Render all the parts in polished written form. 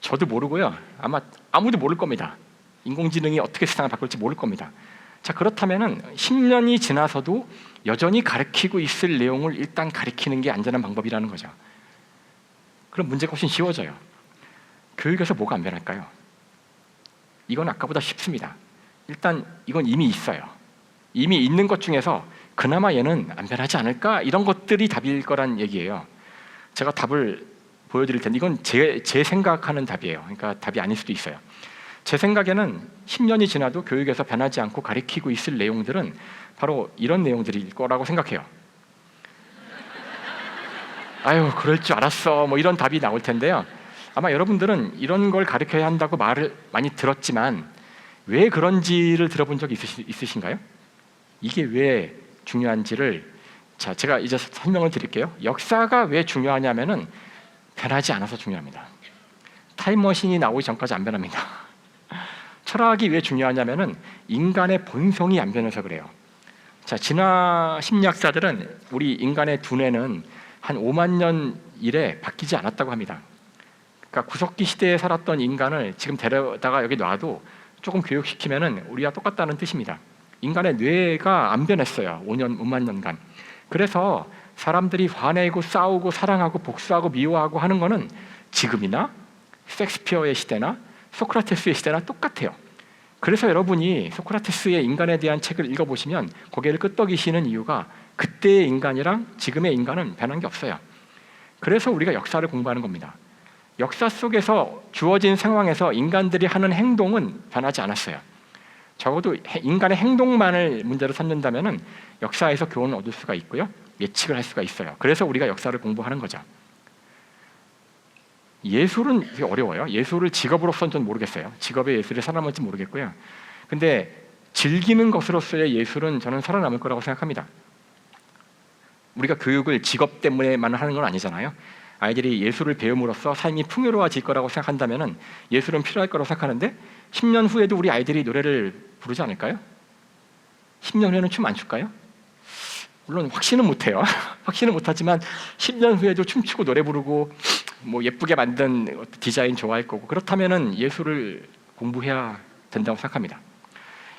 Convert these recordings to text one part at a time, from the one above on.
저도 모르고요. 아마 아무도 모를 겁니다. 인공지능이 어떻게 세상을 바꿀지 모를 겁니다. 자, 그렇다면은 10년이 지나서도 여전히 가르치고 있을 내용을 일단 가르치는 게 안전한 방법이라는 거죠. 그럼 문제가 훨씬 쉬워져요. 교육에서 뭐가 안 변할까요? 이건 아까보다 쉽습니다. 일단 이건 이미 있어요. 이미 있는 것 중에서 그나마 얘는 안 변하지 않을까? 이런 것들이 답일 거란 얘기예요. 제가 답을 보여드릴 텐데 이건 제 생각하는 답이에요. 그러니까 답이 아닐 수도 있어요. 제 생각에는 10년이 지나도 교육에서 변하지 않고 가르치고 있을 내용들은 바로 이런 내용들일 거라고 생각해요. 아유, 그럴 줄 알았어. 뭐 이런 답이 나올 텐데요. 아마 여러분들은 이런 걸 가르쳐야 한다고 말을 많이 들었지만 왜 그런지를 들어본 적 있으신가요? 이게 왜 중요한지를 제가 이제 설명을 드릴게요. 역사가 왜 중요하냐면은 변하지 않아서 중요합니다. 타임머신이 나오기 전까지 안 변합니다. 철학이 왜 중요하냐면은 인간의 본성이 안 변해서 그래요. 자, 진화 심리학자들은 우리 인간의 두뇌는 한 5만 년 이래 바뀌지 않았다고 합니다. 그러니까 구석기 시대에 살았던 인간을 지금 데려다가 여기 놔도 조금 교육시키면은 우리와 똑같다는 뜻입니다. 인간의 뇌가 안 변했어요. 5만 년간. 그래서 사람들이 화내고 싸우고 사랑하고 복수하고 미워하고 하는 거는 지금이나 섹스피어의 시대나 소크라테스의 시대나 똑같아요. 그래서 여러분이 소크라테스의 인간에 대한 책을 읽어보시면 고개를 끄덕이시는 이유가 그때의 인간이랑 지금의 인간은 변한 게 없어요. 그래서 우리가 역사를 공부하는 겁니다. 역사 속에서 주어진 상황에서 인간들이 하는 행동은 변하지 않았어요. 적어도 인간의 행동만을 문제로 삼는다면 역사에서 교훈을 얻을 수가 있고요. 예측을 할 수가 있어요. 그래서 우리가 역사를 공부하는 거죠. 예술은 되게 어려워요. 예술을 직업으로서는 전 모르겠어요. 직업의 예술이 살아남을지 모르겠고요. 근데 즐기는 것으로서의 예술은 저는 살아남을 거라고 생각합니다. 우리가 교육을 직업 때문에만 하는 건 아니잖아요. 아이들이 예술을 배움으로써 삶이 풍요로워질 거라고 생각한다면 예술은 필요할 거라고 생각하는데 10년 후에도 우리 아이들이 노래를 부르지 않을까요? 10년 후에는 춤 안 출까요? 물론 확신은 못해요. 확신은 못하지만 10년 후에도 춤추고 노래 부르고 뭐 예쁘게 만든 디자인 좋아할 거고 그렇다면은 예술을 공부해야 된다고 생각합니다.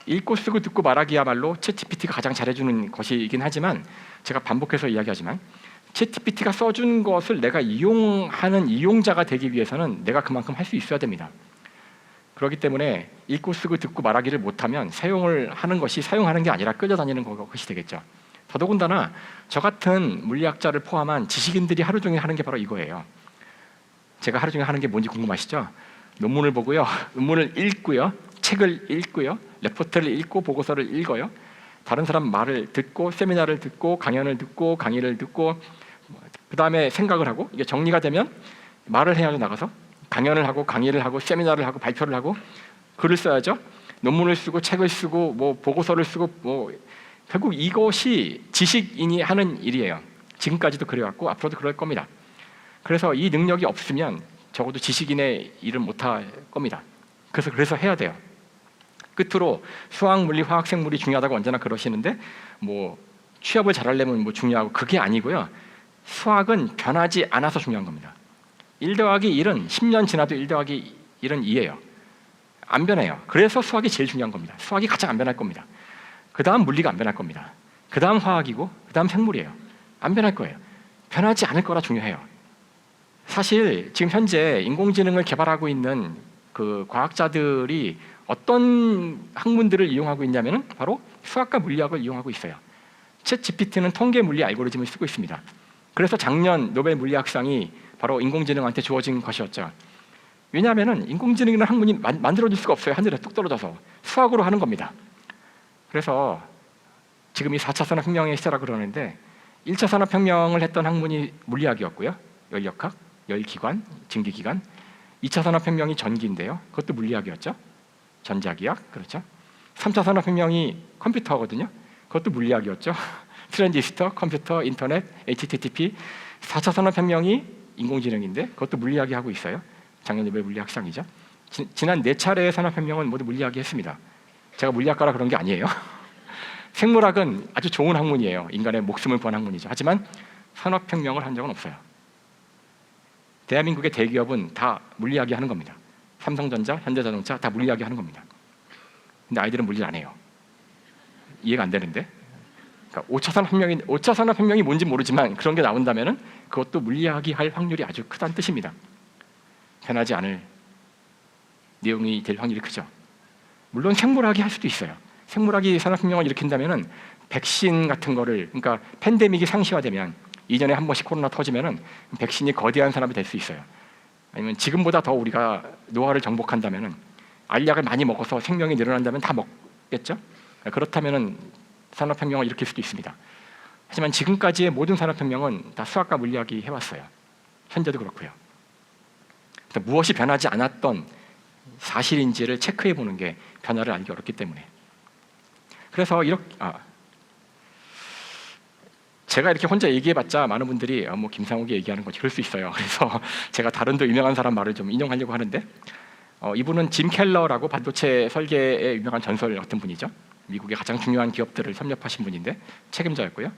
읽고 쓰고 듣고 말하기야말로 챗GPT가 가장 잘해주는 것이긴 하지만 제가 반복해서 이야기하지만 챗GPT가 써준 것을 내가 이용하는 이용자가 되기 위해서는 내가 그만큼 할 수 있어야 됩니다. 그렇기 때문에 읽고 쓰고 듣고 말하기를 못하면 사용을 하는 것이 사용하는 게 아니라 끌려다니는 것이 되겠죠. 더더군다나 저 같은 물리학자를 포함한 지식인들이 하루 종일 하는 게 바로 이거예요. 제가 하루 종일 하는 게 뭔지 궁금하시죠? 논문을 보고요, 논문을 읽고요, 책을 읽고요, 레포트를 읽고 보고서를 읽어요. 다른 사람 말을 듣고 세미나를 듣고 강연을 듣고 강의를 듣고 그 다음에 생각을 하고 이게 정리가 되면 말을 해야죠. 나가서 강연을 하고 강의를 하고 세미나를 하고 발표를 하고 글을 써야죠. 논문을 쓰고 책을 쓰고 뭐 보고서를 쓰고 뭐 결국 이것이 지식인이 하는 일이에요. 지금까지도 그래왔고 앞으로도 그럴 겁니다. 그래서 이 능력이 없으면 적어도 지식인의 일은 못할 겁니다. 그래서 해야 돼요. 끝으로 수학, 물리, 화학, 생물이 중요하다고 언제나 그러시는데 뭐 취업을 잘하려면 뭐 중요하고 그게 아니고요. 수학은 변하지 않아서 중요한 겁니다. 1 더하기 1은 10년 지나도 1 더하기 1은 2예요. 안 변해요. 그래서 수학이 제일 중요한 겁니다. 수학이 가장 안 변할 겁니다. 그 다음 물리가 안 변할 겁니다. 그 다음 화학이고 그 다음 생물이에요. 안 변할 거예요. 변하지 않을 거라 중요해요. 사실 지금 현재 인공지능을 개발하고 있는 그 과학자들이 어떤 학문들을 이용하고 있냐면 바로 수학과 물리학을 이용하고 있어요. 챗 GPT는 통계 물리 알고리즘을 쓰고 있습니다. 그래서 작년 노벨 물리학상이 바로 인공지능한테 주어진 것이었죠. 왜냐하면 인공지능이라는 학문이 만들어질 수가 없어요. 하늘에 뚝 떨어져서 수학으로 하는 겁니다. 그래서 지금 이 4차 산업혁명의 시대라고 그러는데 1차 산업혁명을 했던 학문이 물리학이었고요. 열역학, 열기관, 증기기관. 2차 산업혁명이 전기인데요. 그것도 물리학이었죠. 전자기학, 그렇죠. 3차 산업혁명이 컴퓨터거든요. 그것도 물리학이었죠. 트랜지스터, 컴퓨터, 인터넷, HTTP. 4차 산업혁명이 인공지능인데 그것도 물리학이 하고 있어요. 작년 노벨 물리학상이죠. 지난 4차례의 산업혁명은 모두 물리학이 했습니다. 제가 물리학가라 그런 게 아니에요. 생물학은 아주 좋은 학문이에요. 인간의 목숨을 구한 학문이죠. 하지만 산업혁명을 한 적은 없어요. 대한민국의 대기업은 다 물리학이 하는 겁니다. 삼성전자, 현대자동차 다 물리학이 하는 겁니다. 근데 아이들은 물리를 안 해요. 이해가 안 되는데. 그러니까 5차 산업혁명이 뭔지 모르지만 그런 게 나온다면은 그것도 물리학이 할 확률이 아주 크다는 뜻입니다. 변하지 않을 내용이 될 확률이 크죠. 물론 생물학이 할 수도 있어요. 생물학이 산업혁명을 일으킨다면은 백신 같은 거를, 그러니까 팬데믹이 상시화되면, 이전에 한 번씩 코로나 터지면은 백신이 거대한 산업이 될 수 있어요. 아니면 지금보다 더 우리가 노화를 정복한다면은, 알약을 많이 먹어서 생명이 늘어난다면 다 먹겠죠. 그렇다면은 산업혁명을 일으킬 수도 있습니다. 하지만 지금까지의 모든 산업혁명은 다 수학과 물리학이 해왔어요. 현재도 그렇고요. 무엇이 변하지 않았던 사실인지를 체크해 보는 게 변화를 알기 어렵기 때문에. 그래서 제가 이렇게 혼자 얘기해봤자 많은 분들이 뭐 김상욱이 얘기하는 거지 그럴 수 있어요. 그래서 제가 다른 더 유명한 사람 말을 좀 인용하려고 하는데, 이분은 짐 켈러라고 반도체 설계에 유명한 전설 같은 분이죠. 미국의 가장 중요한 기업들을 섭렵하신 분인데 책임자였고요.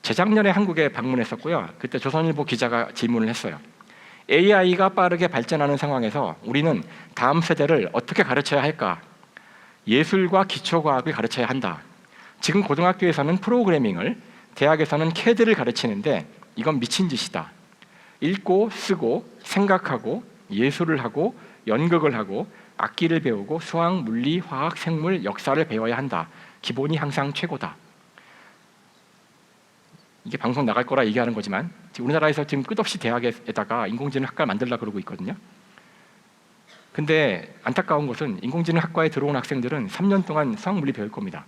재작년에 한국에 방문했었고요. 그때 조선일보 기자가 질문을 했어요. AI가 빠르게 발전하는 상황에서 우리는 다음 세대를 어떻게 가르쳐야 할까? 예술과 기초과학을 가르쳐야 한다. 지금 고등학교에서는 프로그래밍을, 대학에서는 CAD를 가르치는데 이건 미친 짓이다. 읽고 쓰고 생각하고 예술을 하고 연극을 하고 악기를 배우고 수학, 물리, 화학, 생물, 역사를 배워야 한다. 기본이 항상 최고다. 이게 방송 나갈 거라 얘기하는 거지만 우리나라에서 지금 끝없이 대학에다가 인공지능 학과를 만들려고 그러고 있거든요. 근데 안타까운 것은 인공지능 학과에 들어온 학생들은 3년 동안 수학, 물리 배울 겁니다.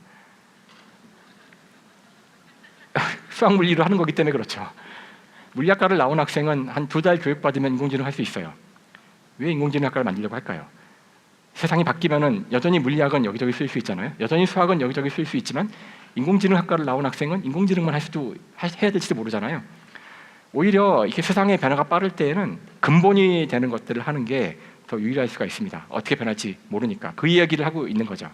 수학, 물리로 하는 거기 때문에 그렇죠. 물리학과를 나온 학생은 한 2달 교육받으면 인공지능 할 수 있어요. 왜 인공지능 학과를 만들려고 할까요? 세상이 바뀌면은 여전히 물리학은 여기저기 쓸 수 있잖아요. 여전히 수학은 여기저기 쓸 수 있지만 인공지능 학과를 나온 학생은 인공지능만 해야 될지도 모르잖아요. 오히려 이렇게 세상의 변화가 빠를 때에는 근본이 되는 것들을 하는 게 더 유리할 수가 있습니다. 어떻게 변할지 모르니까 그 이야기를 하고 있는 거죠.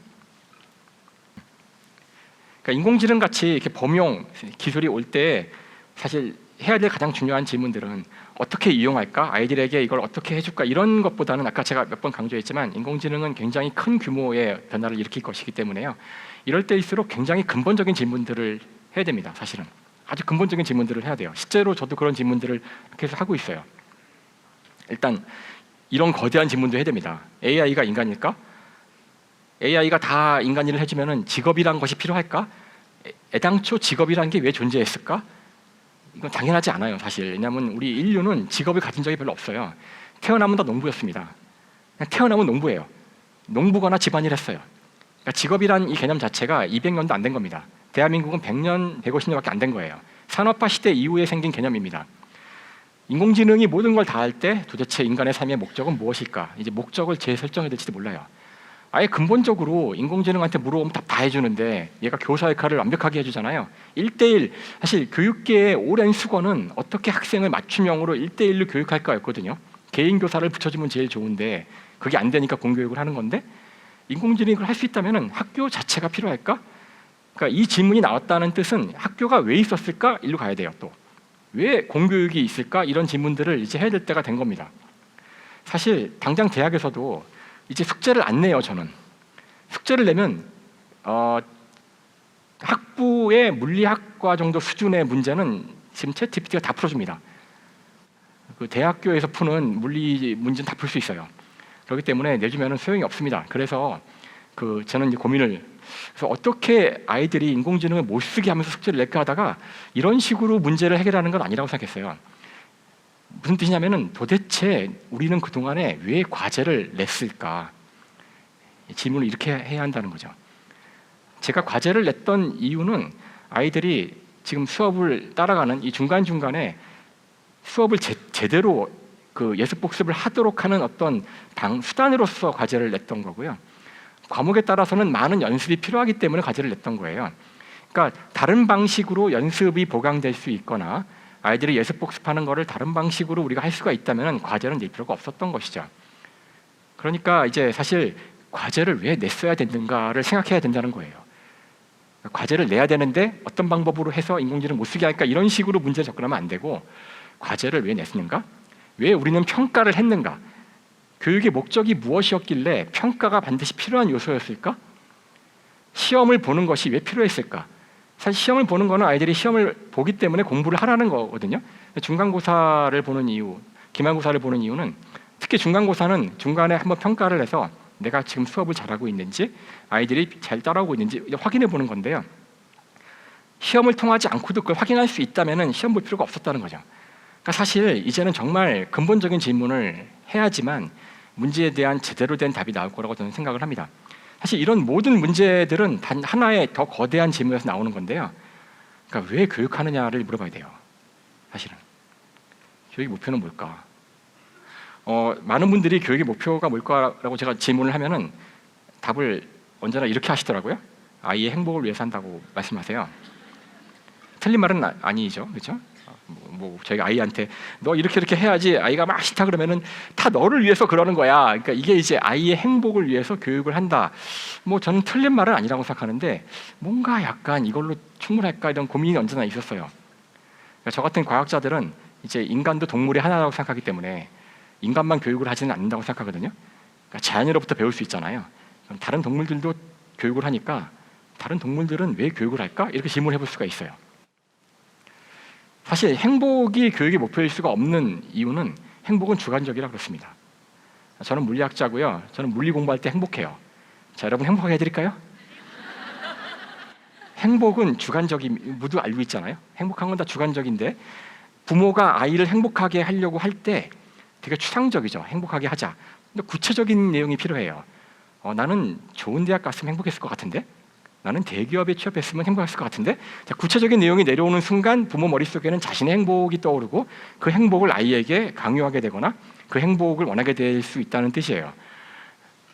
그러니까 인공지능 같이 이렇게 범용 기술이 올 때 사실 해야 될 가장 중요한 질문들은 어떻게 이용할까? 아이들에게 이걸 어떻게 해줄까? 이런 것보다는 아까 제가 몇 번 강조했지만 인공지능은 굉장히 큰 규모의 변화를 일으킬 것이기 때문에요. 이럴 때일수록 굉장히 근본적인 질문들을 해야 됩니다. 사실은 아주 근본적인 질문들을 해야 돼요. 실제로 저도 그런 질문들을 계속 하고 있어요. 일단 이런 거대한 질문도 해야 됩니다. AI가 인간일까? AI가 다 인간 일을 해주면은 직업이란 것이 필요할까? 애당초 직업이란 게 왜 존재했을까? 이건 당연하지 않아요, 사실. 왜냐하면 우리 인류는 직업을 가진 적이 별로 없어요. 태어나면 다 농부였습니다. 그냥 태어나면 농부예요. 농부거나 집안일 했어요. 그러니까 직업이란 이 개념 자체가 200년도 안 된 겁니다. 대한민국은 100년, 150년밖에 안 된 거예요. 산업화 시대 이후에 생긴 개념입니다. 인공지능이 모든 걸 다 할 때 도대체 인간의 삶의 목적은 무엇일까? 이제 목적을 재설정해야 될지도 몰라요. 아예 근본적으로 인공지능한테 물어보면 다 해주는데 얘가 교사 역할을 완벽하게 해주잖아요. 1:1, 사실 교육계의 오랜 수건은 어떻게 학생을 맞춤형으로 1:1로 교육할까였거든요. 개인 교사를 붙여주면 제일 좋은데 그게 안 되니까 공교육을 하는 건데, 인공지능이 그걸 할 수 있다면 학교 자체가 필요할까? 그러니까 이 질문이 나왔다는 뜻은 학교가 왜 있었을까? 일로 가야 돼요. 또 왜 공교육이 있을까? 이런 질문들을 이제 해야 될 때가 된 겁니다. 사실 당장 대학에서도 이제 숙제를 안 내요. 저는 숙제를 내면 학부의 물리학과 정도 수준의 문제는 지금 챗GPT가 다 풀어줍니다. 그 대학교에서 푸는 물리 문제는 다 풀 수 있어요. 그렇기 때문에 내주면은 소용이 없습니다. 그래서 저는 이제 고민을, 그래서 어떻게 아이들이 인공지능을 못 쓰게 하면서 숙제를 낼까 하다가 이런 식으로 문제를 해결하는 건 아니라고 생각했어요. 무슨 뜻이냐면은 도대체 우리는 그동안에 왜 과제를 냈을까? 질문을 이렇게 해야 한다는 거죠. 제가 과제를 냈던 이유는 아이들이 지금 수업을 따라가는 이 중간중간에 수업을 제대로 예습 복습을 하도록 하는 어떤 수단으로서 과제를 냈던 거고요. 과목에 따라서는 많은 연습이 필요하기 때문에 과제를 냈던 거예요. 그러니까 다른 방식으로 연습이 보강될 수 있거나 아이들이 예습 복습하는 거를 다른 방식으로 우리가 할 수가 있다면 과제는 낼 필요가 없었던 것이죠. 그러니까 이제 사실 과제를 왜 냈어야 됐는가를 생각해야 된다는 거예요. 과제를 내야 되는데 어떤 방법으로 해서 인공지능 못 쓰게 할까, 이런 식으로 문제를 접근하면 안 되고, 과제를 왜 냈는가? 왜 우리는 평가를 했는가? 교육의 목적이 무엇이었길래 평가가 반드시 필요한 요소였을까? 시험을 보는 것이 왜 필요했을까? 사실 시험을 보는 거는 아이들이 시험을 보기 때문에 공부를 하라는 거거든요. 중간고사를 보는 이유, 기말고사를 보는 이유는 특히 중간고사는 중간에 한번 평가를 해서 내가 지금 수업을 잘하고 있는지 아이들이 잘 따라오고 있는지 확인해 보는 건데요. 시험을 통하지 않고도 그걸 확인할 수 있다면 시험 볼 필요가 없었다는 거죠. 그러니까 사실 이제는 정말 근본적인 질문을 해야지만 문제에 대한 제대로 된 답이 나올 거라고 저는 생각을 합니다. 사실 이런 모든 문제들은 단 하나의 더 거대한 질문에서 나오는 건데요. 그러니까 왜 교육하느냐를 물어봐야 돼요. 사실은 교육의 목표는 뭘까? 많은 분들이 교육의 목표가 뭘까라고 제가 질문을 하면은 답을 언제나 이렇게 하시더라고요. 아이의 행복을 위해서 한다고 말씀하세요. 틀린 말은 아니죠, 그렇죠? 뭐 저희가 아이한테 너 이렇게 해야지 아이가 막 싫다 그러면은 다 너를 위해서 그러는 거야. 그러니까 이게 이제 아이의 행복을 위해서 교육을 한다. 뭐 저는 틀린 말은 아니라고 생각하는데 뭔가 약간 이걸로 충분할까 이런 고민이 언제나 있었어요. 그러니까 저 같은 과학자들은 이제 인간도 동물의 하나라고 생각하기 때문에 인간만 교육을 하지는 않는다고 생각하거든요. 그러니까 자연으로부터 배울 수 있잖아요. 그럼 다른 동물들도 교육을 하니까 다른 동물들은 왜 교육을 할까? 이렇게 질문해 볼 수가 있어요. 사실 행복이 교육의 목표일 수가 없는 이유는 행복은 주관적이라 그렇습니다. 저는 물리학자고요. 저는 물리 공부할 때 행복해요. 자, 여러분 행복하게 해드릴까요? 행복은 주관적인, 모두 알고 있잖아요. 행복한 건 다 주관적인데 부모가 아이를 행복하게 하려고 할 때 되게 추상적이죠. 행복하게 하자. 근데 구체적인 내용이 필요해요. 나는 좋은 대학 갔으면 행복했을 것 같은데? 나는 대기업에 취업했으면 행복했을 것 같은데? 자, 구체적인 내용이 내려오는 순간 부모 머릿속에는 자신의 행복이 떠오르고 그 행복을 아이에게 강요하게 되거나 그 행복을 원하게 될 수 있다는 뜻이에요.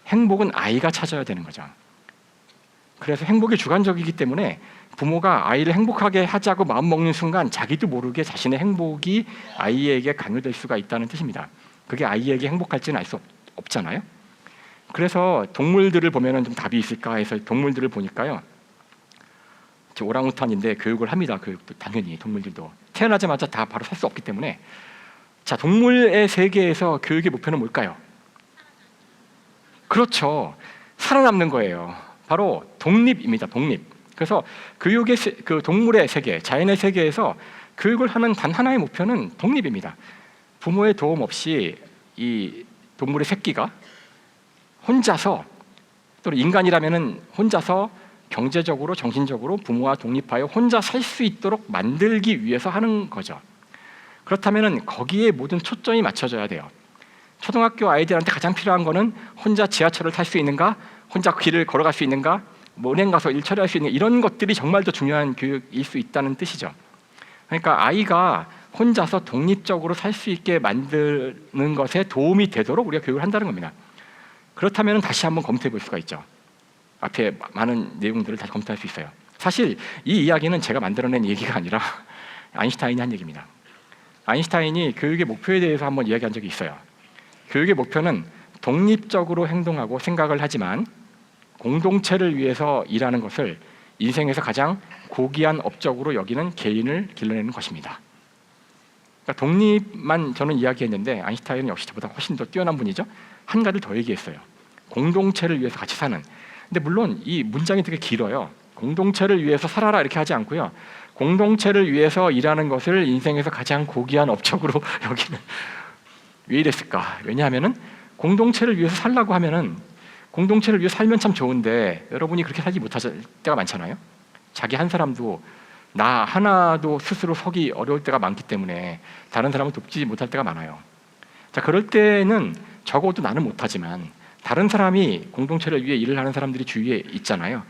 행복은 아이가 찾아야 되는 거죠. 그래서 행복이 주관적이기 때문에 부모가 아이를 행복하게 하자고 마음먹는 순간 자기도 모르게 자신의 행복이 아이에게 강요될 수가 있다는 뜻입니다. 그게 아이에게 행복할지는 알 수 없잖아요. 그래서 동물들을 보면 좀 답이 있을까 해서 동물들을 보니까요. 오랑우탄인데 교육을 합니다. 교육도 당연히 동물들도 태어나자마자 다 바로 살 수 없기 때문에. 자, 동물의 세계에서 교육의 목표는 뭘까요? 그렇죠. 살아남는 거예요. 바로 독립입니다. 독립. 그래서 교육의 그 동물의 세계, 자연의 세계에서 교육을 하는 단 하나의 목표는 독립입니다. 부모의 도움 없이 이 동물의 새끼가 혼자서, 또 인간이라면은 혼자서 경제적으로, 정신적으로 부모와 독립하여 혼자 살 수 있도록 만들기 위해서 하는 거죠. 그렇다면은 거기에 모든 초점이 맞춰져야 돼요. 초등학교 아이들한테 가장 필요한 거는 혼자 지하철을 탈 수 있는가, 혼자 길을 걸어갈 수 있는가, 뭐 은행 가서 일 처리할 수 있는 이런 것들이 정말 더 중요한 교육일 수 있다는 뜻이죠. 그러니까 아이가 혼자서 독립적으로 살 수 있게 만드는 것에 도움이 되도록 우리가 교육을 한다는 겁니다. 그렇다면 다시 한번 검토해 볼 수가 있죠. 앞에 많은 내용들을 다시 검토할 수 있어요. 사실 이 이야기는 제가 만들어낸 얘기가 아니라 아인슈타인이 한 얘기입니다. 아인슈타인이 교육의 목표에 대해서 한번 이야기한 적이 있어요. 교육의 목표는 독립적으로 행동하고 생각을 하지만 공동체를 위해서 일하는 것을 인생에서 가장 고귀한 업적으로 여기는 개인을 길러내는 것입니다. 그러니까 독립만 저는 이야기했는데 아인슈타인은 역시 저보다 훨씬 더 뛰어난 분이죠. 한 가지를 더 얘기했어요. 공동체를 위해서 같이 사는. 근데 물론 이 문장이 되게 길어요. 공동체를 위해서 살아라 이렇게 하지 않고요. 공동체를 위해서 일하는 것을 인생에서 가장 고귀한 업적으로 여기는. 왜 이랬을까? 왜냐하면은 공동체를 위해서 살라고 하면은 공동체를 위해 살면 참 좋은데 여러분이 그렇게 살지 못할 때가 많잖아요. 자기 한 사람도 나 하나도 스스로 서기 어려울 때가 많기 때문에 다른 사람을 돕지 못할 때가 많아요. 자, 그럴 때는 적어도 나는 못하지만 다른 사람이 공동체를 위해 일을 하는 사람들이 주위에 있잖아요.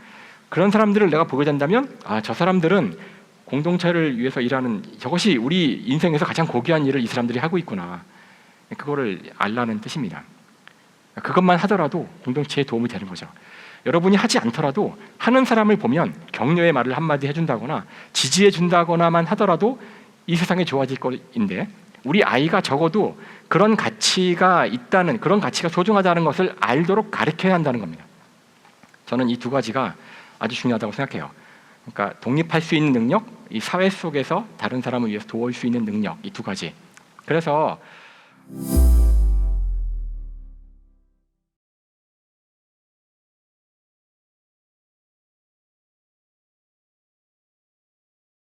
그런 사람들을 내가 보게 된다면 저 사람들은 공동체를 위해서 일하는 저것이 우리 인생에서 가장 고귀한 일을 이 사람들이 하고 있구나. 그거를 알라는 뜻입니다. 그것만 하더라도 공동체에 도움이 되는 거죠. 여러분이 하지 않더라도 하는 사람을 보면 격려의 말을 한마디 해준다거나 지지해 준다거나만 하더라도 이 세상이 좋아질 거인데 우리 아이가 적어도 그런 가치가 있다는, 그런 가치가 소중하다는 것을 알도록 가르쳐야 한다는 겁니다. 저는 이 두 가지가 아주 중요하다고 생각해요. 그러니까 독립할 수 있는 능력, 이 사회 속에서 다른 사람을 위해서 도울 수 있는 능력, 이 두 가지. 그래서 바랍니다.